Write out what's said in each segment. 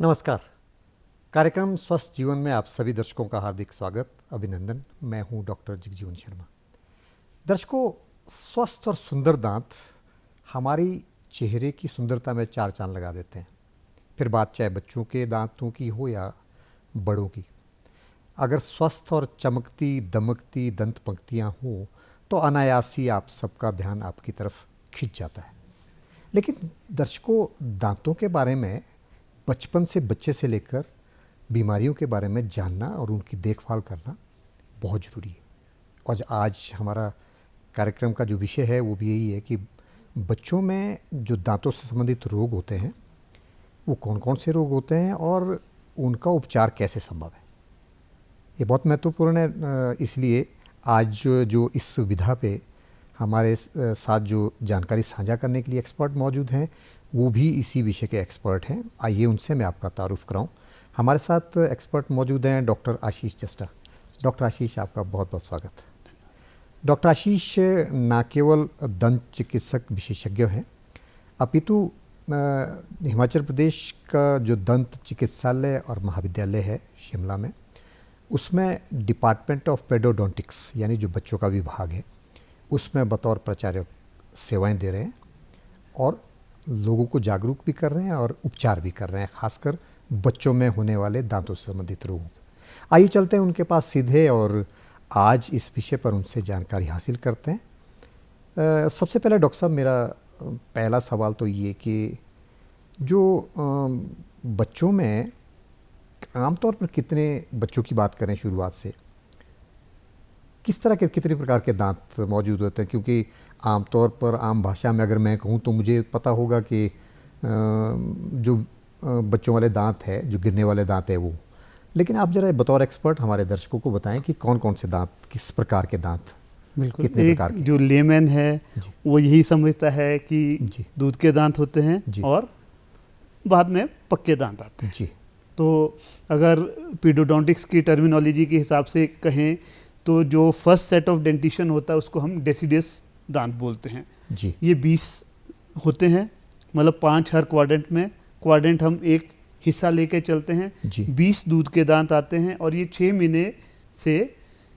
नमस्कार। कार्यक्रम स्वस्थ जीवन में आप सभी दर्शकों का हार्दिक स्वागत, अभिनंदन। मैं हूं डॉक्टर जगजीवन शर्मा। दर्शकों, स्वस्थ और सुंदर दांत हमारी चेहरे की सुंदरता में चार चांद लगा देते हैं। फिर बात चाहे बच्चों के दांतों की हो या बड़ों की। अगर स्वस्थ और चमकती दमकती दंत पंक्तियाँ हों तो अनायास ही आप सबका ध्यान आपकी तरफ खिंच जाता है। लेकिन दर्शकों, दांतों के बारे में बचपन से बच्चे से लेकर बीमारियों के बारे में जानना और उनकी देखभाल करना बहुत ज़रूरी है। और आज हमारा कार्यक्रम का जो विषय है वो भी यही है कि बच्चों में जो दांतों से संबंधित रोग होते हैं वो कौन कौन से रोग होते हैं और उनका उपचार कैसे संभव है। ये बहुत महत्वपूर्ण है, इसलिए आज जो इस विधा पे हमारे साथ जो जानकारी साझा करने के लिए एक्सपर्ट मौजूद हैं वो भी इसी विषय के एक्सपर्ट हैं। आइए उनसे मैं आपका तारुफ कराऊं। हमारे साथ एक्सपर्ट मौजूद हैं डॉक्टर आशीष जस्टा। डॉक्टर आशीष, आपका बहुत बहुत स्वागत। डॉक्टर आशीष न केवल दंत चिकित्सक विशेषज्ञ हैं अपितु हिमाचल प्रदेश का जो दंत चिकित्सालय और महाविद्यालय है शिमला में, उसमें डिपार्टमेंट ऑफ पेडोडोंटिक्स यानी जो बच्चों का विभाग है उसमें बतौर प्राचार्य सेवाएं दे रहे हैं और लोगों को जागरूक भी कर रहे हैं और उपचार भी कर रहे हैं, खासकर बच्चों में होने वाले दांतों से संबंधित रोगों। आइए चलते हैं उनके पास सीधे और आज इस विषय पर उनसे जानकारी हासिल करते हैं। सबसे पहले डॉक्टर साहब, मेरा पहला सवाल तो ये कि जो बच्चों में आमतौर पर कितने बच्चों की बात करें शुरुआत से, किस तरह के कितने प्रकार के दांत मौजूद होते हैं? क्योंकि आमतौर पर आम भाषा में अगर मैं कहूँ तो मुझे पता होगा कि जो बच्चों वाले दांत है, जो गिरने वाले दांत है वो, लेकिन आप जरा बतौर एक्सपर्ट हमारे दर्शकों को बताएं कि कौन कौन से दांत, किस प्रकार के दांत, बिल्कुल कितने प्रकार के? जो लेमैन है वो यही समझता है कि दूध के दांत होते हैं और बाद में पक्के दांत आते हैं। तो अगर पीडोडोंटिक्स की टर्मिनोलॉजी के हिसाब से कहें तो जो फर्स्ट सेट ऑफ डेंटिशन होता है उसको हम डेसिडस दांत बोलते हैं जी। ये 20 होते हैं, मतलब 5 हर क्वाड्रेंट में। क्वाड्रेंट हम एक हिस्सा लेके चलते हैं। 20 दूध के दांत आते हैं और ये 6 महीने से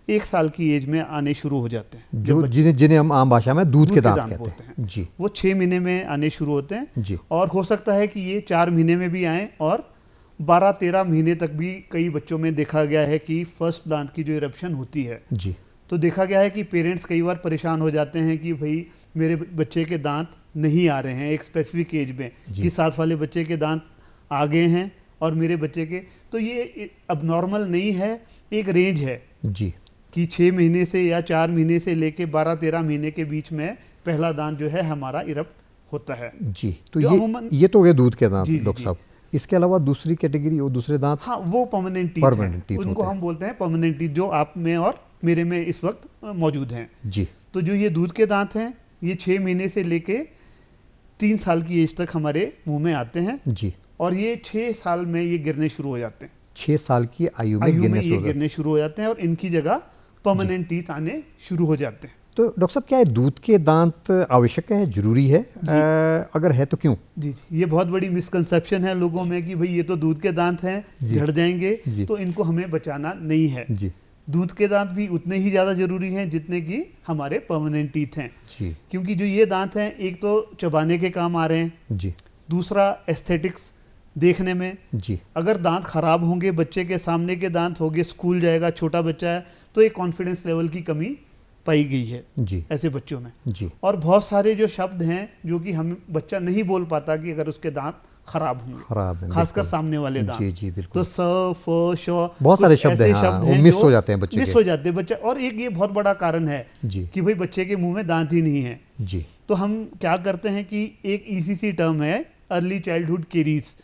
1 साल की एज में आने शुरू हो जाते हैं। जो जिन्हें हम आम भाषा में दूध के दांत कहते हैं जी, वो 6 महीने में आने शुरू होते हैं जी। और हो सकता है कि ये 4 महीने में भी आए और 12-13 महीने तक भी कई बच्चों में देखा गया है कि फर्स्ट दांत की जो इरप्शन होती है जी, तो देखा गया है कि पेरेंट्स कई बार परेशान हो जाते हैं कि भाई मेरे बच्चे के दांत नहीं आ रहे हैं एक स्पेसिफिक एज में, कि साथ वाले बच्चे के दांत आ गए हैं और मेरे बच्चे के, तो ये अब नॉर्मल नहीं है, एक रेंज है जी कि 6 महीने से या 4 महीने से लेके 12-13 महीने के बीच में पहला दांत जो है हमारा इरप्ट होता है जी। तो ये तो हो गए दूध के दांत डॉक्टर साहब। इसके अलावा दूसरी कैटेगरी वो दूसरे दांत, हाँ, वो परमानेंट टीथ, उनको हम बोलते हैं परमानेंट टीथ, जो आप में और मेरे में इस वक्त मौजूद हैं जी। तो जो ये दूध के दांत हैं ये 6 महीने से लेके 3 साल की एज तक हमारे मुंह में आते हैं जी, और ये 6 साल में ये गिरने शुरू हो जाते हैं। 6 साल की आयु में ये गिरने शुरू हो जाते हैं और इनकी जगह परमानेंट टीथ आने शुरू हो जाते हैं। तो डॉक्टर साहब, क्या है दूध के दांत आवश्यक है, जरूरी है? अगर है तो क्यों? जी, ये बहुत बड़ी मिसकंसेप्शन है लोगों में कि भाई ये तो दूध के दांत हैं, झड़ जाएंगे, तो इनको हमें बचाना नहीं है जी। दूध के दांत भी उतने ही ज़्यादा जरूरी हैं जितने कि हमारे परमानेंट टीथ हैं जी। क्योंकि जो ये दांत हैं, एक तो चबाने के काम आ रहे हैं जी, दूसरा एस्थेटिक्स देखने में जी। अगर दांत खराब होंगे, बच्चे के सामने के दांत होंगे, स्कूल जाएगा, छोटा बच्चा है, तो एक कॉन्फिडेंस लेवल की कमी पाई गई है जी ऐसे बच्चों में जी। और बहुत सारे जो शब्द हैं जो कि हम बच्चा नहीं बोल पाता कि अगर उसके दांत खराब होंगे, खासकर सामने वाले दांत जी जी बिल्कुल। तो स, फ, श, बहुत सारे शब्द हैं मिस हो जाते हैं बच्चे, मिस हो जाते हैं बच्चा। और एक ये बहुत बड़ा कारण है जी कि भाई बच्चे के मुंह में दांत ही नहीं है जी। तो हम क्या करते हैं कि एक ECC टर्म है अर्ली चाइल्डहुड केरीज,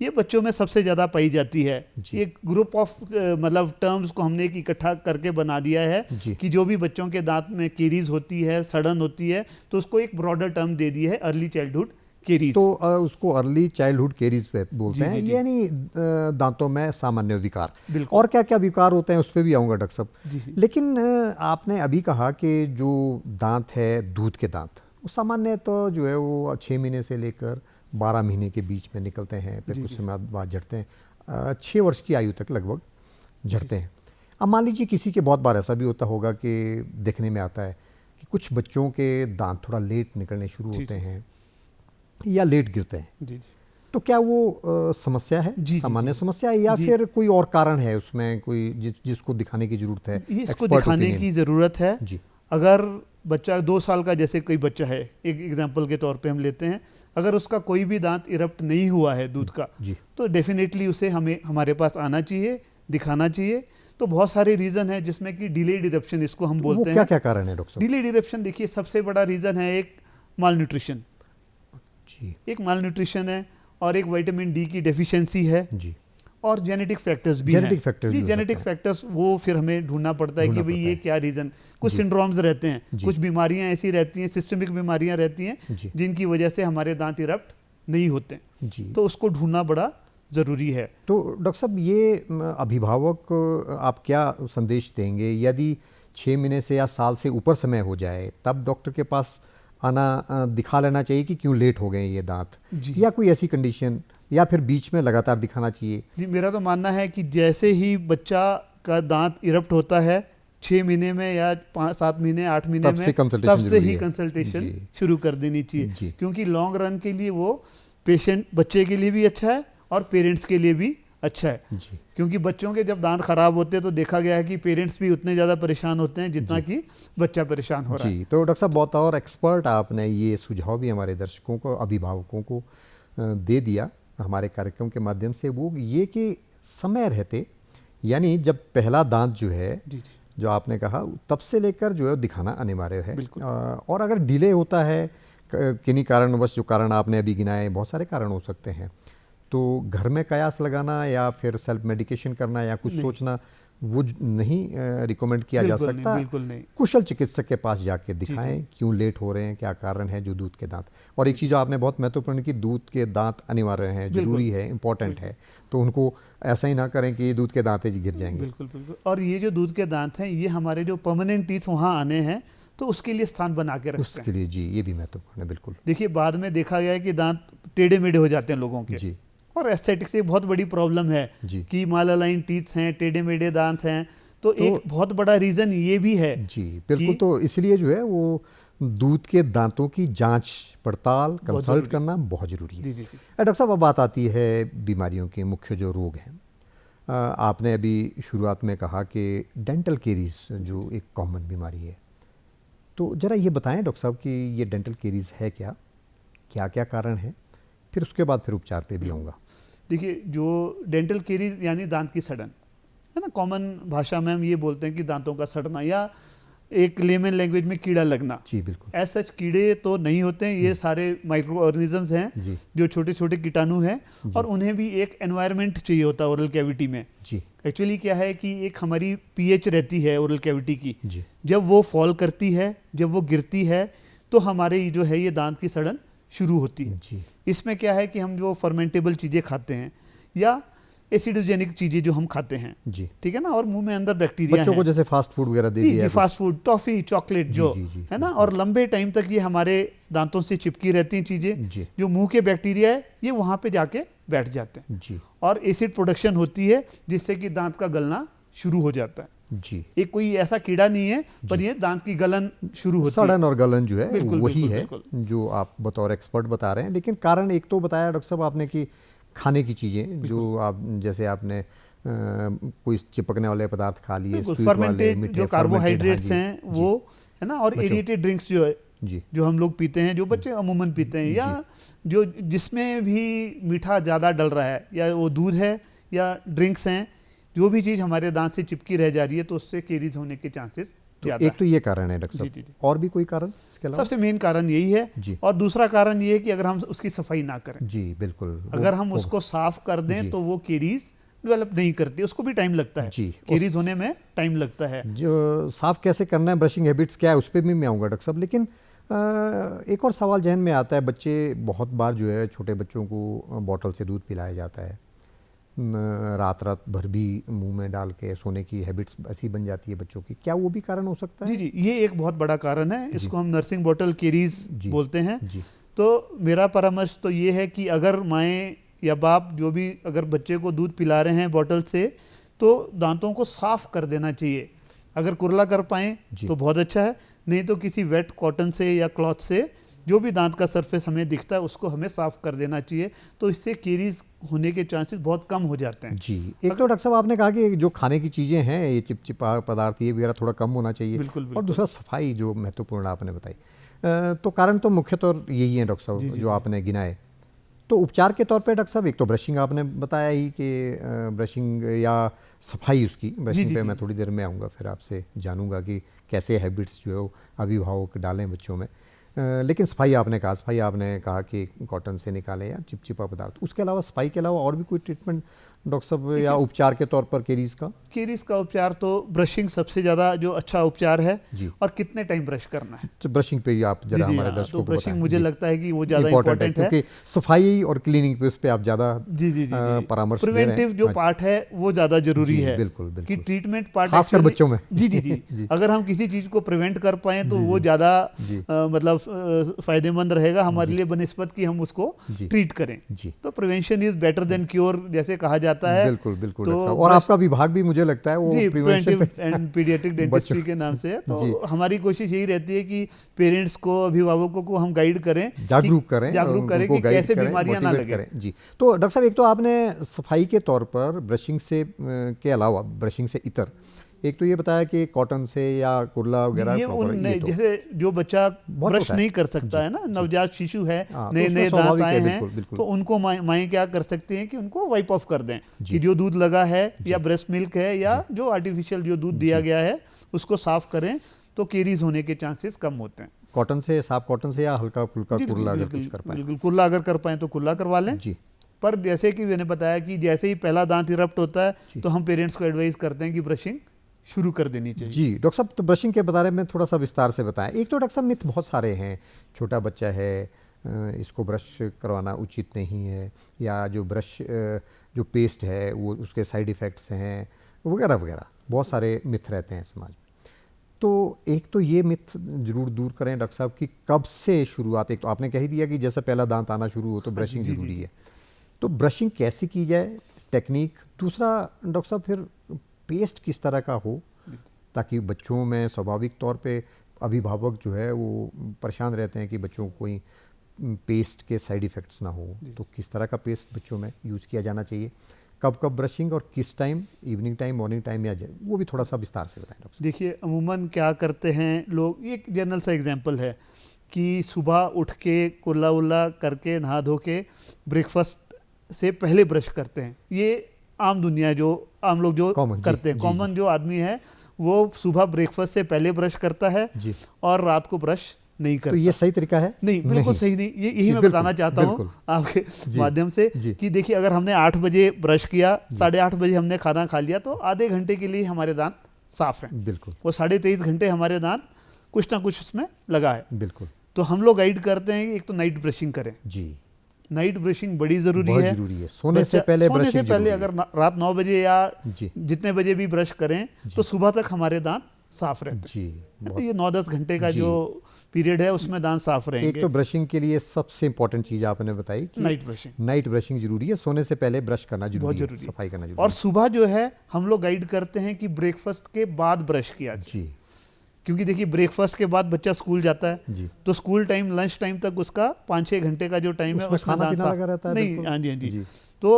ये बच्चों में सबसे ज़्यादा पाई जाती है। एक ग्रुप ऑफ मतलब टर्म्स को हमने एक इकट्ठा करके बना दिया है कि जो भी बच्चों के दांत में केरीज होती है, सड़न होती है, तो उसको एक ब्रॉडर टर्म दे दिया है अर्ली चाइल्डहुड केरीज। तो उसको अर्ली चाइल्डहुड केरीज पे बोलते हैं, यानी दांतों में सामान्य विकार। और क्या क्या विकार होते हैं उस पर भी आऊँगा डॉक्टर साहब। लेकिन आपने अभी कहा कि जो दांत है दूध के दांत, वो सामान्य तो जो है वो 6 महीने से लेकर 12 महीने के बीच में निकलते हैं, फिर कुछ समय बाद झड़ते हैं, 6 वर्ष की आयु तक लगभग झड़ते हैं। अब मान लीजिए किसी के बहुत बार ऐसा भी होता होगा कि देखने में आता है कि कुछ बच्चों के दांत थोड़ा लेट निकलने शुरू होते हैं या लेट गिरते हैं। जी। तो क्या वो समस्या है, सामान्य समस्या है, या फिर कोई और कारण है उसमें, कोई जिसको दिखाने की जरूरत है? इसको दिखाने की ज़रूरत है जी। अगर बच्चा 2 साल का, जैसे कोई बच्चा है, एक एग्जांपल के तौर पे हम लेते हैं, अगर उसका कोई भी दांत इरप्ट नहीं हुआ है दूध का, तो डेफिनेटली उसे हमें हमारे पास आना चाहिए, दिखाना चाहिए। तो बहुत सारे रीज़न है जिसमें कि डिलेड इरप्शन इसको हम बोलते हैं। क्या क्या कारण है डॉक्टर साहब? डिलेड इरप्शन देखिए, सबसे बड़ा रीज़न है एक माल न्यूट्रिशन जी, एक माल न्यूट्रिशन है, और एक विटामिन डी की डेफिशिएंसी है जी, और जेनेटिक फैक्टर्स भी हैं। जेनेटिक फैक्टर्स वो फिर हमें ढूंढना पड़ता है कि भाई ये क्या रीज़न। कुछ सिंड्रोम्स रहते हैं, कुछ बीमारियां ऐसी रहती हैं, सिस्टमिक बीमारियां रहती हैं जिनकी वजह से हमारे दांत इरप्ट नहीं होते जी। तो उसको ढूंढना बड़ा ज़रूरी है। तो डॉक्टर साहब, ये अभिभावक आप क्या संदेश देंगे यदि 6 महीने से या साल से ऊपर समय हो जाए, तब डॉक्टर के पास आना, दिखा लेना चाहिए कि क्यों लेट हो गए ये दांत, या कोई ऐसी कंडीशन, या फिर बीच में लगातार दिखाना चाहिए? जी, मेरा तो मानना है कि जैसे ही बच्चा का दांत इरप्ट होता है 6 महीने में या 7 महीने 8 महीने में, तब से ही कंसल्टेशन शुरू कर देनी चाहिए, क्योंकि लॉन्ग रन के लिए वो पेशेंट, बच्चे के लिए भी अच्छा है और पेरेंट्स के लिए भी अच्छा है जी। क्योंकि बच्चों के जब दांत खराब होते हैं तो देखा गया है कि पेरेंट्स भी उतने ज़्यादा परेशान होते हैं जितना कि बच्चा परेशान हो रहा है। तो डॉक्टर साहब, बहुत और एक्सपर्ट आपने ये सुझाव भी हमारे दर्शकों को, अभिभावकों को दे दिया हमारे कार्यक्रम के माध्यम से। वो ये कि समय रहते, यानी जब पहला दांत जो है जी, जो आपने कहा, तब से लेकर जो है दिखाना अनिवार्य है। और अगर डिले होता है किन्हीं कारणवश, जो कारण आपने अभी गिनाए, बहुत सारे कारण हो सकते हैं, तो घर में कयास लगाना या फिर सेल्फ मेडिकेशन करना या कुछ सोचना, वो नहीं रिकमेंड किया जा सकता। बिल्कुल नहीं। कुशल चिकित्सक के पास जाके दिखाएं क्यों लेट हो रहे हैं, क्या कारण है जो दूध के दांत। और एक चीज़ आपने बहुत महत्वपूर्ण की, दूध के दांत अनिवार्य हैं, जरूरी है, इंपॉर्टेंट है, तो उनको ऐसा ही ना करें कि दूध के दांत गिर जाएंगे। बिल्कुल बिल्कुल। और ये जो दूध के दांत हैं, ये हमारे जो परमानेंट टीथ वहाँ आने हैं, तो उसके लिए स्थान बना के रखते हैं। उसके लिए जी, ये भी महत्वपूर्ण है। बिल्कुल। देखिए, बाद में देखा गया है कि दांत टेढ़े मेढ़े हो जाते हैं लोगों के जी, और एस्थेटिक्स एक बहुत बड़ी प्रॉब्लम है कि मालालाइन टीथ हैं, टेढ़े मेढ़े दांत हैं, तो एक बहुत बड़ा रीज़न ये भी है जी। बिल्कुल। तो इसलिए जो है वो दूध के दांतों की जांच पड़ताल, कंसल्ट करना बहुत ज़रूरी है। डॉक्टर साहब, अब बात आती है बीमारियों के मुख्य जो रोग हैं। आपने अभी शुरुआत में कहा कि डेंटल केरीज जो एक कॉमन बीमारी है, तो ज़रा ये बताएं डॉक्टर साहब कि ये डेंटल केरीज है क्या, क्या क्या कारण है, फिर उसके बाद फिर उपचार पे भी आऊँगा। देखिए, जो डेंटल केरीज यानी दांत की सड़न है ना, कॉमन भाषा में हम ये बोलते हैं कि दांतों का सड़ना, या एक लेमन लैंग्वेज में कीड़ा लगना। जी बिल्कुल। एज सच कीड़े तो नहीं होते हैं, ये सारे माइक्रो ऑर्गेनिजम्स हैं जो छोटे छोटे कीटाणु हैं, और उन्हें भी एक एनवायरनमेंट चाहिए होता है ओरल कैविटी में जी। एक्चुअली क्या है कि एक हमारी पीएच रहती है ओरल कैविटी की जी। जब वो फॉल करती है, जब वो गिरती है, तो हमारे जो है ये दांत की सड़न शुरू होती है जी। इसमें क्या है कि हम जो फर्मेंटेबल चीज़ें खाते हैं या एसिडोजेनिक चीज़ें जो हम खाते हैं जी, ठीक है ना, और मुंह में अंदर बैक्टीरिया बच्चों को जैसे फास्ट फूड वगैरह दे दिया, फास्ट फूड, टॉफ़ी, चॉकलेट जो है ना, और लंबे टाइम तक ये हमारे दांतों से चिपकी रहती हैं चीज़ें, जो मुंह के बैक्टीरिया है ये वहाँ पे जाके बैठ जाते हैं जी, और एसिड प्रोडक्शन होती है जिससे कि दांत का गलना शुरू हो जाता है जी। एक कोई ऐसा कीड़ा नहीं है, पर ये दांत की गलन शुरू होती है। सड़न और गलन जो है वही है जो आप बतौर एक्सपर्ट बता रहे हैं। लेकिन कारण एक तो बताया डॉक्टर साहब आपने कि खाने की चीज़ें, जो आप जैसे आपने कोई चिपकने वाले पदार्थ खा लिए, फर्मेंटेड जो कार्बोहाइड्रेट्स हैं वो है ना, और एरिएटेड ड्रिंक्स जो है जी, जो हम लोग पीते हैं, जो बच्चे अमूमन पीते हैं, या जो जिसमें भी मीठा ज़्यादा डल रहा है, या वो दूध है या ड्रिंक्स हैं, जो भी चीज़ हमारे दांत से चिपकी रह जा रही है, तो उससे केरीज होने के चांसेस ज़्यादा। एक तो ये कारण है डॉक्टर साहब, और भी कोई कारण इसके अलावा? सबसे मेन कारण यही है जी। और दूसरा कारण ये है कि अगर हम उसकी सफाई ना करें जी, बिल्कुल, अगर हम उसको साफ कर दें तो वो केरीज डेवलप नहीं करती, उसको भी टाइम लगता है जी, केरीज होने में टाइम लगता है। जो साफ कैसे करना है, ब्रशिंग हैबिट्स क्या है, उस पर भी मैं आऊँगा डॉक्टर साहब। लेकिन एक और सवाल जहन में आता है, बच्चे बहुत बार जो है, छोटे बच्चों को बॉटल से दूध पिलाया जाता है, रात रात भर भी मुंह में डाल के सोने की हैबिट्स ऐसी बन जाती है बच्चों की, क्या वो भी कारण हो सकता है? जी जी, ये एक बहुत बड़ा कारण है, इसको हम नर्सिंग बॉटल केरीज बोलते हैं जी। तो मेरा परामर्श तो ये है कि अगर माएँ या बाप जो भी अगर बच्चे को दूध पिला रहे हैं बॉटल से, तो दांतों को साफ कर देना चाहिए। अगर कुरला कर पाएँ तो बहुत अच्छा है, नहीं तो किसी वेट कॉटन से या क्लॉथ से जो भी दांत का सरफेस हमें दिखता है उसको हमें साफ कर देना चाहिए, तो इससे कैरीज होने के चांसेस बहुत कम हो जाते हैं। जी, एक तो डॉक्टर साहब आपने कहा कि जो खाने की चीज़ें हैं, ये चिपचिपा पदार्थ ये वगैरह थोड़ा कम होना चाहिए। बिल्कुल, और दूसरा सफाई जो महत्वपूर्ण आपने बताई। तो कारण तो मुख्य तौर यही है डॉक्टर साहब जो आपने गिनाए। तो उपचार के तौर पे डॉक्टर साहब एक तो ब्रशिंग आपने बताया ही कि ब्रशिंग या सफाई उसकी ब्रशिंग पे मैं थोड़ी देर में आऊँगा, फिर आपसे जानूंगा कि कैसे हैबिट्स जो है वो अभिभावक डालें बच्चों में। लेकिन सफाई आपने कहा कि कॉटन से निकालें या चिपचिपा पदार्थ। उसके अलावा सफाई के अलावा और भी कोई ट्रीटमेंट डॉक्टर साहब या उपचार के तौर पर कैरीज का उपचार तो ब्रशिंग सबसे ज़्यादा जो अच्छा उपचार है जी। और कितने टाइम ब्रश करना है, तो ब्रशिंग पे आप जरा हमारे दर्शकों को ब्रशिंग मुझे लगता है कि वो ज़्यादा इंपॉर्टेंट है, क्योंकि सफाई और क्लीनिंग पे उस पे आप ज़्यादा परामर्श दे रहे हैं। प्रिवेंटिव जो पार्ट है वो ज़्यादा जरूरी है। बिल्कुल कि ट्रीटमेंट पार्ट खासकर बच्चों में जी अगर हम किसी चीज़ को प्रिवेंट कर पाए तो वो ज़्यादा मतलब फायदेमंद रहेगा हमारे लिए बनिस्बत कि हम उसको ट्रीट करें। तो prevention is better than cure जैसे कहा जाता है। बिल्कुल तो और आपका विभाग भी मुझे लगता है वो प्रिवेंटिव एंड पीडियाट्रिक डेंटिस्ट्री के नाम से है। तो हमारी कोशिश यही रहती है कि पेरेंट्स को, अभिभावकों को हम गाइड करें, जागरूक करें कि कैसे बीमारियां ना लगे। जी, तो डॉक्टर साहब एक तो आपने सफाई के तौर पर ब्रशिंग से के अलावा ब्रशिंग से इतर एक तो ये बताया कि कॉटन से या कुरला वगैरह, जैसे जो बच्चा ब्रश नहीं कर सकता है ना, नवजात शिशु है, नए दांत आए हैं, तो उनको माएँ क्या कर सकती हैं कि उनको वाइप ऑफ कर दें कि जो दूध लगा है या ब्रेस्ट मिल्क है या जो आर्टिफिशियल जो दूध दिया गया है उसको साफ करें, तो कैरीज होने के चांसेस कम होते हैं। साफ कॉटन से या हल्का फुल्का कुरला अगर कुछ कर पाएं, बिल्कुल कुरला अगर कर पाएं तो कुरला करवा लें जी। पर जैसे कि मैंने बताया कि जैसे ही पहला दांत इरप्ट होता है तो हम पेरेंट्स को एडवाइस करते हैं कि ब्रशिंग शुरू कर देनी चाहिए। जी डॉक्टर साहब, तो ब्रशिंग के बारे में थोड़ा सा विस्तार से बताएं। एक तो डॉक्टर साहब मिथ बहुत सारे हैं, छोटा बच्चा है इसको ब्रश करवाना उचित नहीं है, या जो ब्रश जो पेस्ट है वो उसके साइड इफ़ेक्ट्स हैं वगैरह वगैरह, बहुत सारे मिथ रहते हैं समाज में। तो एक तो ये मिथ जरूर दूर करें डॉक्टर साहब कि कब से शुरुआत, एक तो आपने कह ही दिया कि जैसे पहला दांत आना शुरू हो तो ब्रशिंग जरूरी है, तो ब्रशिंग कैसे की जाए, टेक्निक। दूसरा डॉक्टर साहब फिर पेस्ट किस तरह का हो ताकि बच्चों में स्वाभाविक तौर पे अभिभावक जो है वो परेशान रहते हैं कि बच्चों को कोई पेस्ट के साइड इफ़ेक्ट्स ना हो, तो किस तरह का पेस्ट बच्चों में यूज़ किया जाना चाहिए, कब कब ब्रशिंग और किस time, evening time, morning time, या वो भी थोड़ा सा विस्तार से बताएं डॉक्टर। देखिए अमूमन क्या करते हैं लोग, एक जनरल सा एग्जांपल है कि सुबह उठ के कुल्ला उल्ला करके नहा धो के ब्रेकफास्ट से पहले ब्रश करते हैं। ये आम दुनिया जो आम लोग जो करते हैं, कॉमन जो आदमी है वो सुबह ब्रेकफास्ट से पहले ब्रश करता है और रात को ब्रश नहीं करता। तो ये सही तरीका है? नहीं, बिल्कुल सही नहीं। यही मैं बताना चाहता हूँ आपके माध्यम से कि देखिए अगर हमने 8 बजे ब्रश किया, 8:30 बजे हमने खाना खा लिया, तो आधे घंटे के लिए हमारे दांत साफ हैं। बिल्कुल। वो 23.5 घंटे हमारे दांत कुछ ना कुछ उसमें लगा है। बिल्कुल। तो हम लोग गाइड करते हैं कि एक तो नाइट ब्रशिंग करें। जी, नाइट ब्रशिंग बड़ी ज़रूरी है। सोने से पहले अगर रात 9 बजे या जितने बजे भी ब्रश करें तो सुबह तक हमारे दांत साफ रहते हैं। तो ये 9-10 घंटे का जो पीरियड है उसमें दांत साफ रहेंगे। एक तो ब्रशिंग के लिए सबसे इंपॉर्टेंट चीज़ आपने बताई कि नाइट ब्रशिंग जरूरी है, सोने से पहले ब्रश करना जरूरी है, सफाई करना जरूरी है। और सुबह जो है हम लोग गाइड करते हैं कि ब्रेकफास्ट के बाद ब्रश किया जाए, क्योंकि देखिए ब्रेकफास्ट के बाद बच्चा स्कूल जाता है तो स्कूल टाइम, लंच टाइम तक उसका 5-6 घंटे का जो टाइम है उसमें दांत साफ रहता है। नहीं, हाँ जी। तो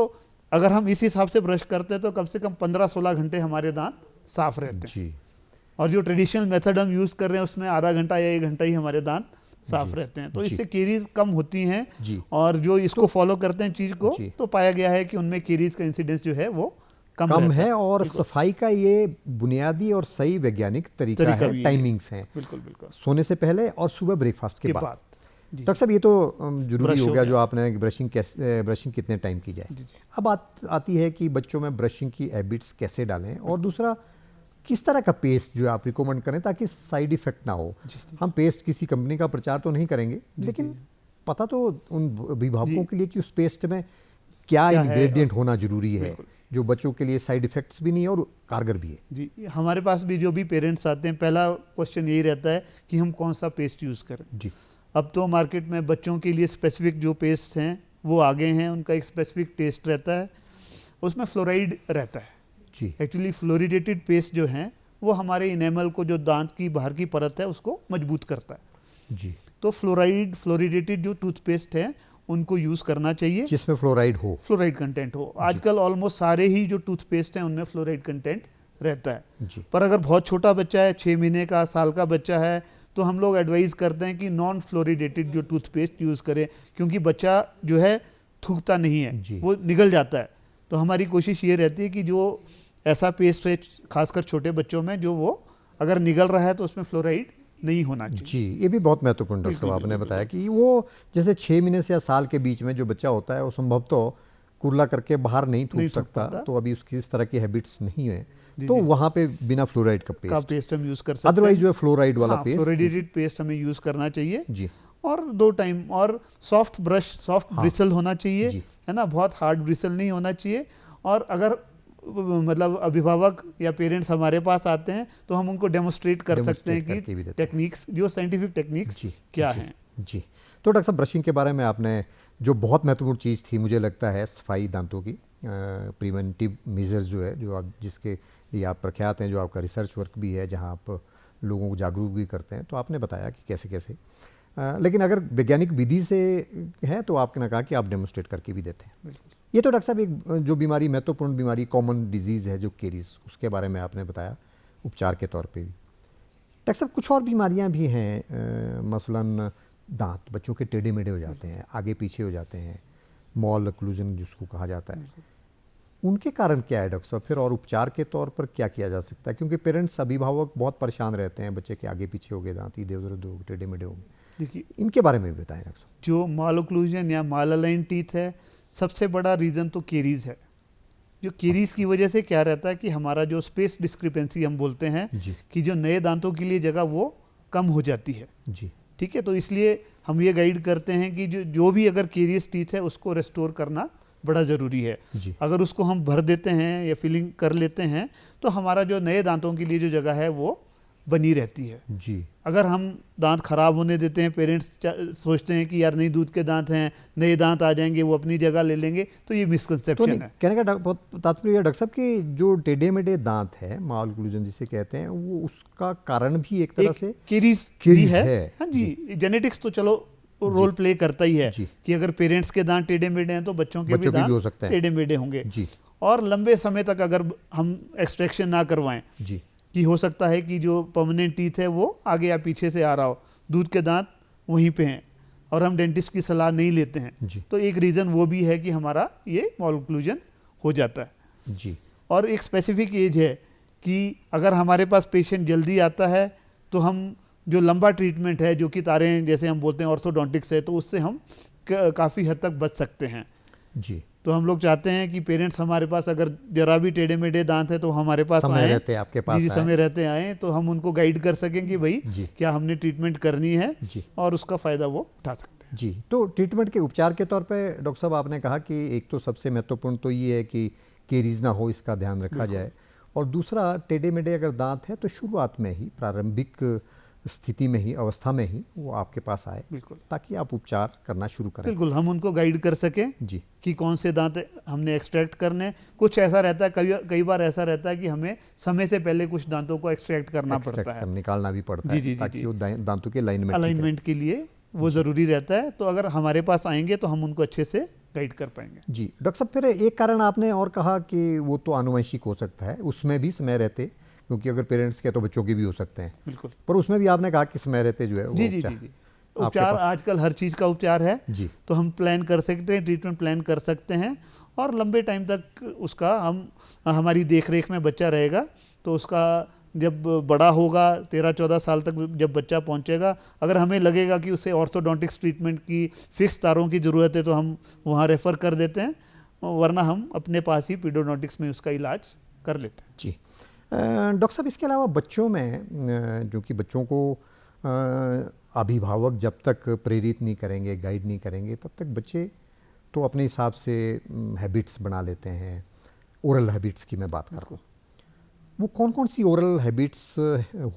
अगर हम इस हिसाब से ब्रश करते हैं तो कम से कम 15-16 घंटे हमारे दांत साफ रहते हैं। और जो ट्रेडिशनल मेथड हम यूज़ कर रहे हैं उसमें आधा घंटा या 1 घंटा ही हमारे दांत साफ रहते हैं। तो इससे कैरीज कम होती हैं। और जो इसको फॉलो करते हैं चीज़ को, तो पाया गया है कि उनमें कैरीज का इंसिडेंस जो है वो कम है। और सफाई का ये बुनियादी और सही वैज्ञानिक तरीका है, टाइमिंग्स हैं। बिल्कुल। सोने से पहले और सुबह ब्रेकफास्ट के बाद। डॉक्टर साहब ये तो जरूरी हो गया जो आपने ब्रशिंग कितने टाइम की जाए। अब आती है कि बच्चों में ब्रशिंग की हैबिट्स कैसे डालें, और दूसरा किस तरह का पेस्ट जो आप रिकमेंड करें ताकि साइड इफेक्ट ना हो। हम पेस्ट किसी कंपनी का प्रचार तो नहीं करेंगे, लेकिन पता तो उन अभिभावकों के लिए कि उस पेस्ट में क्या इंग्रेडिएंट होना जरूरी है जो बच्चों के लिए साइड इफेक्ट्स भी नहीं है और कारगर भी है। जी, हमारे पास भी जो भी पेरेंट्स आते हैं पहला क्वेश्चन यही रहता है कि हम कौन सा पेस्ट यूज़ करें। जी, अब तो मार्केट में बच्चों के लिए स्पेसिफिक जो पेस्ट हैं वो आ गए हैं, उनका एक स्पेसिफिक टेस्ट रहता है, उसमें फ्लोराइड रहता है जी। एक्चुअली फ्लोरिडेटेड पेस्ट जो हैं वो हमारे इनेमल को, जो दांत की बाहर की परत है, उसको मजबूत करता है जी। तो फ्लोरिडेटेड जो टूथपेस्ट है उनको यूज़ करना चाहिए जिसमें फ्लोराइड हो, फ्लोराइड कंटेंट हो। आजकल ऑलमोस्ट सारे ही जो टूथपेस्ट हैं उनमें फ्लोराइड कंटेंट रहता है जी। पर अगर बहुत छोटा बच्चा है, 6 महीने का, साल का बच्चा है, तो हम लोग एडवाइस करते हैं कि नॉन फ्लोरिडेटेड जो टूथपेस्ट यूज़ करें, क्योंकि बच्चा जो है थूकता नहीं जी। है, वो निगल जाता है। तो हमारी कोशिश ये रहती है कि जो ऐसा पेस्ट है खासकर छोटे बच्चों में, जो वो अगर निगल रहा है तो उसमें फ्लोराइड नहीं होना चाहिए। जी। ये भी बहुत महत्वपूर्ण डॉक्टर साहब आपने बताया कि वो जैसे 6 महीने से या साल के बीच में जो बच्चा होता है वो संभवतः कुर्ला करके बाहर नहीं थूक सकता, तो अभी उसकी इस तरह की हैबिट्स नहीं है, तो वहाँ पे बिना फ्लोराइड का पेस्ट हम यूज़ कर सकते हैं। अदरवाइज जो है फ्लोराइड वाला पेस्ट, फ्लोराइडेटेड पेस्ट हमें यूज़ करना चाहिए जी। और 2 टाइम, और सॉफ्ट ब्रश, सॉफ्ट ब्रिसल होना चाहिए, जी। है ना, बहुत हार्ड ब्रिसल नहीं होना चाहिए। और अगर मतलब अभिभावक या पेरेंट्स हमारे पास आते हैं तो हम उनको डेमोस्ट्रेट कर सकते हैं कि टेक्निक्स, जो साइंटिफिक टेक्निक्स क्या हैं। जी। तो डॉक्टर साहब, ब्रशिंग के बारे में आपने जो बहुत महत्वपूर्ण चीज़ थी, मुझे लगता है सफाई दांतों की, प्रिवेंटिव मेजर्स जो है, जो आप जिसके लिए आप प्रख्यात हैं, जो आपका रिसर्च वर्क भी है, जहां आप लोगों को जागरूक भी करते हैं, तो आपने बताया कि कैसे कैसे, लेकिन अगर वैज्ञानिक विधि से है तो आपने कहा कि आप डेमोस्ट्रेट करके भी देते हैं। ये तो डॉक्टर साहब एक जो बीमारी, महत्वपूर्ण बीमारी, कॉमन डिजीज़ है जो केरीज, उसके बारे में आपने बताया उपचार के तौर पे भी। डॉक्टर साहब, कुछ और बीमारियां भी हैं, मसलन दांत बच्चों के टेढ़े मेढ़े हो जाते हैं, आगे पीछे हो जाते हैं, मॉल ओक्लूजन जिसको कहा जाता है, उनके कारण क्या है डॉक्टर साहब फिर, और उपचार के तौर पर क्या किया जा सकता है? क्योंकि पेरेंट्स, अभिभावक बहुत परेशान रहते हैं, बच्चे के आगे पीछे हो गए दांत, इधर उधर हो गए, टेढ़े मेढ़े हो गए। देखिए, इनके बारे में भी बताएं डॉक्टर साहब। जो माल ओक्लूजन या माल अलाइन टीथ है, सबसे बड़ा रीज़न तो केरीज है। जो केरीज की वजह से क्या रहता है कि हमारा जो स्पेस डिस्क्रिपेंसी हम बोलते हैं कि जो नए दांतों के लिए जगह वो कम हो जाती है जी। ठीक है, तो इसलिए हम ये गाइड करते हैं कि जो भी अगर केरियस टीथ है उसको रेस्टोर करना बड़ा ज़रूरी है जी। अगर उसको हम भर देते हैं या फिलिंग कर लेते हैं तो हमारा जो नए दांतों के लिए जो जगह है वो बनी रहती है जी। अगर हम दांत खराब होने देते हैं, पेरेंट्स सोचते हैं कि यार नहीं दूध के दांत हैं, नए दांत आ जाएंगे, वो अपनी जगह ले लेंगे, तो ये मिसकंसेप्शन है। कहने का तात्पर्य डॉक्टर साहब कि जो टेढ़े मेढ़े दांत है, माल ओक्लूजन जिसे कहते हैं, वो उसका कारण भी एक तरह से केरीज है। हाँ जी, जेनेटिक्स तो चलो रोल प्ले करता ही है कि अगर पेरेंट्स के दांत टेढ़े मेढ़े हैं तो बच्चों के भी दांत टेढ़े मेढ़े होंगे। और लंबे समय तक अगर हम एक्सट्रैक्शन ना करवाएं जी, कि हो सकता है कि जो परमानेंट टीथ है वो आगे या पीछे से आ रहा हो, दूध के दांत वहीं पे हैं और हम डेंटिस्ट की सलाह नहीं लेते हैं, तो एक रीज़न वो भी है कि हमारा ये माल ओक्लूजन हो जाता है जी। और एक स्पेसिफिक एज है कि अगर हमारे पास पेशेंट जल्दी आता है तो हम जो लंबा ट्रीटमेंट है, जो कि तारें जैसे हम बोलते हैं ऑर्थोडोंटिक्स है, तो उससे हम काफ़ी हद तक बच सकते हैं जी। तो हम लोग चाहते हैं कि पेरेंट्स हमारे पास अगर जरा भी टेढ़े मेढ़े दांत है तो हमारे पास समय आए, रहते आपके पास जी समय रहते आए, तो हम उनको गाइड कर सकें कि भाई क्या हमने ट्रीटमेंट करनी है और उसका फ़ायदा वो उठा सकते हैं जी। तो ट्रीटमेंट के उपचार के तौर पे डॉक्टर साहब आपने कहा कि एक तो सबसे महत्वपूर्ण तो ये है कि केरीज ना हो, इसका ध्यान रखा जाए, और दूसरा टेढ़े मेढ़े अगर दांत है तो शुरुआत में ही, प्रारंभिक स्थिति में ही, अवस्था में ही वो आपके पास आए, बिल्कुल, ताकि आप उपचार करना शुरू करें। बिल्कुल, हम उनको गाइड कर सकें जी कि कौन से दांत हमने एक्सट्रैक्ट करने। कुछ ऐसा रहता है, कई बार ऐसा रहता है कि हमें समय से पहले कुछ दांतों को एक्सट्रैक्ट करना पड़ता है, निकालना भी पड़ता है, ताकि वो दांतों के अलाइनमेंट के लिए वो ज़रूरी रहता है। तो अगर हमारे पास आएंगे तो हम उनको अच्छे से गाइड कर पाएंगे जी। डॉक्टर साहब, फिर एक कारण आपने और कहा कि वो तो आनुवंशिक हो सकता है, उसमें भी समय रहते, क्योंकि अगर पेरेंट्स के तो बच्चों के भी हो सकते हैं, बिल्कुल, पर उसमें भी आपने कहा कि समय रहते जो है वो जी, उपचार आजकल हर चीज़ का उपचार है जी, तो हम प्लान कर सकते हैं, ट्रीटमेंट प्लान कर सकते हैं और लंबे टाइम तक उसका हमारी देख रेख में बच्चा रहेगा। तो उसका जब बड़ा होगा, 13-14 साल तक जब बच्चा पहुंचेगा, अगर हमें लगेगा कि उसे ऑर्थोडोंटिक्स ट्रीटमेंट की फिक्स तारों की ज़रूरत है तो हम वहाँ रेफ़र कर देते हैं, वरना हम अपने पास ही पीडोडोंटिक्स में उसका इलाज कर लेते हैं जी। डॉक्टर साहब, इसके अलावा बच्चों में, जो कि बच्चों को अभिभावक जब तक प्रेरित नहीं करेंगे, गाइड नहीं करेंगे, तब तक बच्चे तो अपने हिसाब से हैबिट्स बना लेते हैं। ओरल हैबिट्स की मैं बात कर रहा हूँ, वो कौन कौन सी ओरल हैबिट्स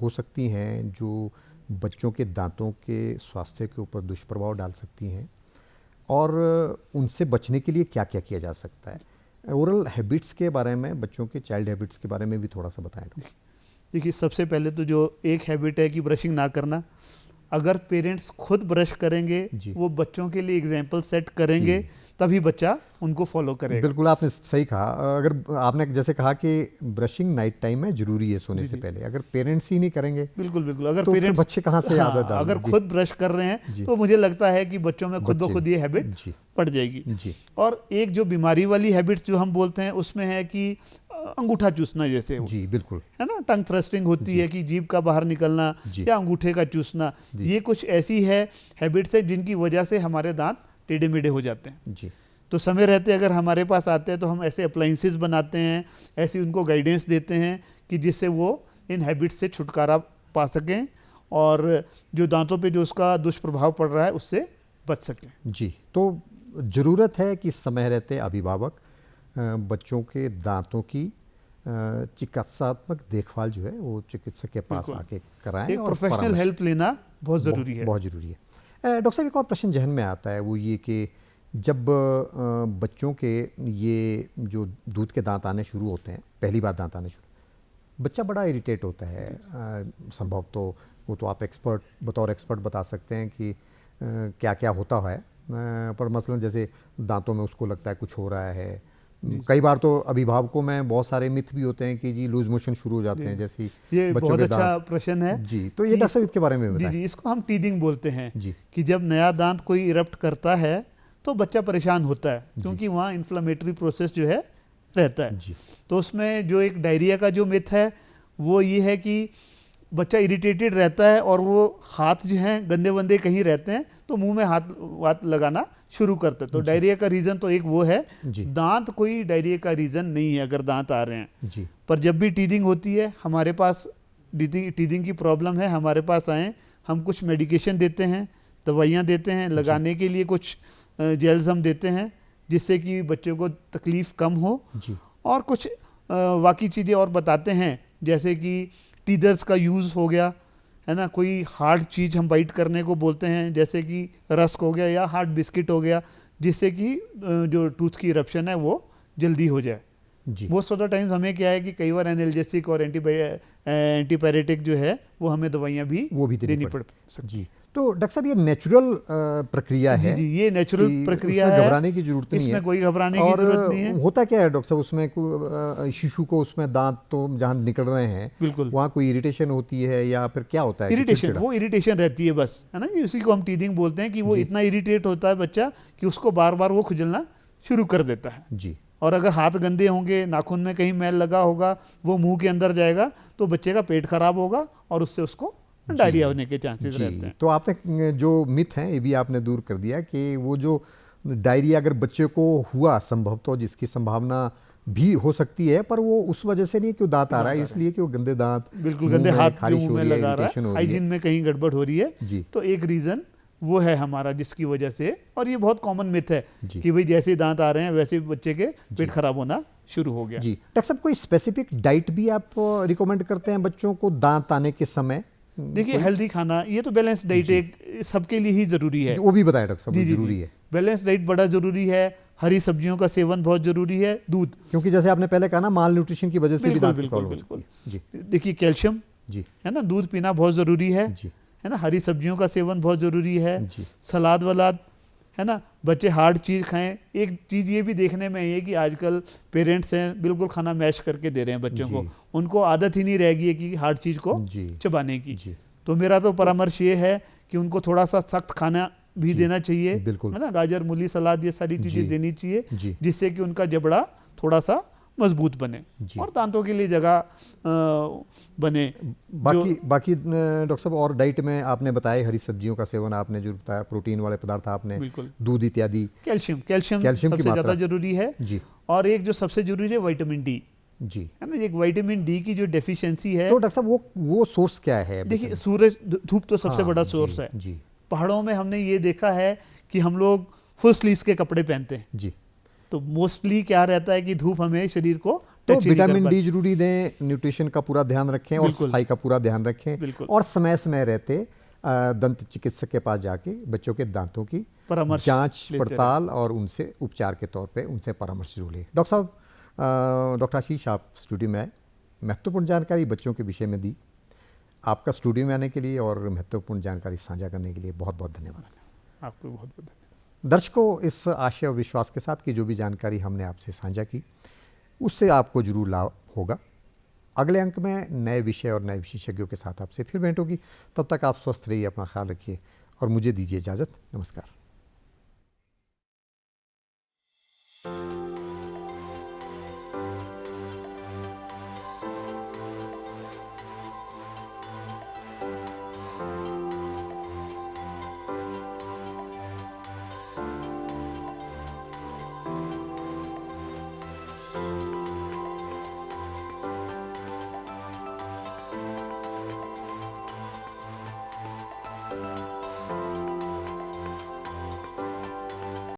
हो सकती हैं जो बच्चों के दांतों के स्वास्थ्य के ऊपर दुष्प्रभाव डाल सकती हैं और उनसे बचने के लिए क्या क्या किया जा सकता है। ओरल हैबिट्स के बारे में, बच्चों के चाइल्ड हैबिट्स के बारे में भी थोड़ा सा बताएं। देखिए, सबसे पहले तो जो एक हैबिट है कि ब्रशिंग ना करना, अगर पेरेंट्स खुद ब्रश करेंगे, वो बच्चों के लिए एग्जाम्पल सेट करेंगे, तभी बच्चा उनको फॉलो करेगा। बिल्कुल, आपने सही कहा। अगर आपने जैसे कहा कि ब्रशिंग नाइट टाइम में जरूरी है सोने से पहले, अगर पेरेंट्स ही नहीं करेंगे, बिल्कुल बिल्कुल, अगर तो पेरेंट्स बच्चे कहाँ से आदत डालेंगे? अगर खुद ब्रश कर रहे हैं तो मुझे लगता है कि बच्चों में खुद ब खुद ये हैबिट पड़ जाएगी। और एक जो बीमारी वाली हैबिट जो हम बोलते हैं उसमें है कि अंगूठा चूसना, जैसे जी बिल्कुल, है ना, टंग थ्रस्टिंग होती है कि जीभ का बाहर निकलना या अंगूठे का चूसना, ये कुछ ऐसी है हैबिट्स है जिनकी वजह से हमारे दांत टेढ़े मेढ़े हो जाते हैं। जी, तो समय रहते अगर हमारे पास आते हैं तो हम ऐसे अप्लाइंसेस बनाते हैं, ऐसी उनको गाइडेंस देते हैं कि जिससे वो इन हैबिट्स से छुटकारा पा सकें और जो दांतों पे जो उसका दुष्प्रभाव पड़ रहा है उससे बच सकें। जी, तो ज़रूरत है कि समय रहते अभिभावक बच्चों के दांतों की चिकित्सात्मक देखभाल जो है वो चिकित्सक के पास आके कराएं। एक प्रोफेशनल हेल्प लेना बहुत ज़रूरी है। बहुत ज़रूरी है। डॉक्टर साहब, एक और प्रश्न जहन में आता है, वो ये कि जब बच्चों के ये जो दूध के दांत आने शुरू होते हैं, पहली बार दांत आने शुरू, बच्चा बड़ा इरिटेट होता है। संभव तो वो तो आप बतौर एक्सपर्ट बता सकते हैं कि क्या क्या होता है, पर मसलन जैसे दांतों में उसको लगता है कुछ हो रहा है। कई बार तो अभिभावकों में बहुत सारे मिथ भी होते हैं कि जी लूज मोशन शुरू हो जाते हैं, जैसी ये बहुत अच्छा प्रश्न है जी। तो ये डॉक्टर इसके बारे में बताएं। जी, इसको हम टीदिंग बोलते हैं जी, कि जब नया दांत कोई इरप्ट करता है तो बच्चा परेशान होता है, क्योंकि वहाँ इन्फ्लेमेटरी प्रोसेस जो है रहता है। तो उसमें जो एक डायरिया का जो मिथ है वो ये है कि बच्चा इरिटेटेड रहता है और वो हाथ जो हैं गंदे वंदे कहीं रहते हैं तो मुंह में हाथ लगाना शुरू करते हैं। तो डायरिया का रीज़न तो एक वो है। दांत कोई डायरिया का रीज़न नहीं है अगर दांत आ रहे हैं जी। पर जब भी टीदिंग होती है, हमारे पास टीदिंग की प्रॉब्लम है, हमारे पास आए, हम कुछ मेडिकेशन देते हैं, दवाइयाँ देते हैं, लगाने के लिए कुछ जेल्स हम देते हैं जिससे कि बच्चे को तकलीफ़ कम हो जी। और कुछ बाकी चीज़ें और बताते हैं, जैसे कि टीदर्स का यूज़ हो गया, है ना, कोई हार्ड चीज़ हम बाइट करने को बोलते हैं, जैसे कि रस्क हो गया या हार्ड बिस्किट हो गया, जिससे कि जो टूथ की इरप्शन है वो जल्दी हो जाए जी। बहुत सारा टाइम्स हमें क्या है कि कई बार एनाल्जेसिक और एंटीपायरेटिक जो है वो हमें दवाइयाँ भी देनी पड़ सकती जी। तो डॉक्टर साहब, ये नेचुरल प्रक्रिया है जी, ये नेचुरल प्रक्रिया है, घबराने की जरूरत नहीं है, इसमें कोई घबराने की जरूरत नहीं है। होता क्या है डॉक्टर साहब, उसमें शिशु को उसमें दांत तो जहाँ निकल रहे हैं बिल्कुल वहाँ कोई इरिटेशन होती है या फिर क्या होता है? इरिटेशन, वो इरिटेशन रहती है बस, है ना, उसी को हम टीदिंग बोलते हैं कि वो इतना इरिटेट होता है बच्चा कि उसको बार बार वो खुजलना शुरू कर देता है जी। और अगर हाथ गंदे होंगे, नाखून में कहीं मैल लगा होगा, वो मुंह के अंदर जाएगा तो बच्चे का पेट खराब होगा और उससे उसको डायरिया होने के चांसेस रहते हैं। तो आपने जो मिथ हैं ये भी आपने दूर कर दिया कि वो जो डायरिया अगर बच्चे को हुआ, संभव तो जिसकी संभावना भी हो सकती है, पर वो उस वजह से नहीं कि वो दांत आ रहा है, इसलिए कि वो गंदे दांत, बिल्कुल गंदे हाथ जो मुंह में लगा रहा है, हाइजीन में कहीं गड़बड़ हो रही है, तो एक रीजन वो है हमारा जिसकी वजह से। और ये बहुत कॉमन मिथ है कि भाई जैसे दांत आ रहे हैं वैसे बच्चे के पेट खराब होना शुरू हो गया जी। डॉक्टर साहब, कोई स्पेसिफिक डाइट भी आप रिकमेंड करते हैं बच्चों को दांत आने के समय? देखिए, हेल्दी खाना, ये तो बैलेंस डाइट एक सबके लिए ही जरूरी है, वो भी बताया डॉक्टर साहब, जरूरी है। बैलेंस डाइट बड़ा जरूरी है, हरी सब्जियों का सेवन बहुत जरूरी है, दूध, क्योंकि जैसे आपने पहले कहा ना, माल न्यूट्रिशन की वजह से भी दांत बिल्कुल बिल्कुल जी। देखिए, कैल्शियम जी, है ना, दूध पीना बहुत जरूरी है जी, है ना, हरी सब्जियों का सेवन बहुत जरूरी है, सलाद वलाद, है ना, बच्चे हार्ड चीज़ खाएं। एक चीज़ ये भी देखने में है कि आजकल पेरेंट्स हैं बिल्कुल खाना मैश करके दे रहे हैं बच्चों को, उनको आदत ही नहीं रह गई है कि हार्ड चीज़ को चबाने की। तो मेरा तो परामर्श ये है कि उनको थोड़ा सा सख्त खाना भी देना चाहिए, है ना, गाजर मूली सलाद ये सारी चीज़ें देनी चाहिए, जिससे कि उनका जबड़ा थोड़ा सा मजबूत बने और दांतों के लिए जगह बने। बाकी डॉक्टर साहब, और डाइट में आपने बताया हरी सब्जियों का सेवन, आपने जो बताया प्रोटीन वाले पदार्थ आपने, दूध इत्यादि, कैल्शियम सबसे ज़्यादा जरूरी है जी। और एक जो सबसे जरूरी है विटामिन डी जी, है ना, एक विटामिन डी की जो डेफिशिएंसी है। तो डॉक्टर साहब वो सोर्स क्या है? देखिए, सूरज धूप तो सबसे बड़ा सोर्स है जी। पहाड़ों में हमने ये देखा है कि हम लोग फुल स्लीव्स के कपड़े पहनते हैं जी, तो मोस्टली क्या रहता है कि धूप हमें शरीर को तो टच ही नहीं कर विटामिन पाते। डी जरूरी दें, न्यूट्रिशन का पूरा ध्यान रखें और बिल्कुल। सफाई का पूरा ध्यान रखें बिल्कुल। और समय समय रहते दंत चिकित्सक के पास जाके बच्चों के दांतों की परामर्श जांच लेते पड़ताल और उनसे उपचार के तौर पे उनसे परामर्श जरूर लें। डॉक्टर साहब, डॉक्टर आशीष आप स्टूडियो में आए, महत्वपूर्ण जानकारी बच्चों के विषय में दी। आपका स्टूडियो में आने के लिए और महत्वपूर्ण जानकारी साझा करने के लिए बहुत बहुत धन्यवाद। आपको बहुत बहुत धन्यवाद। दर्शकों, इस आशय और विश्वास के साथ कि जो भी जानकारी हमने आपसे साझा की उससे आपको जरूर लाभ होगा। अगले अंक में नए विषय और नए विशेषज्ञों के साथ आपसे फिर भेंट होगी। तब तक आप स्वस्थ रहिए, अपना ख्याल रखिए और मुझे दीजिए इजाज़त। नमस्कार।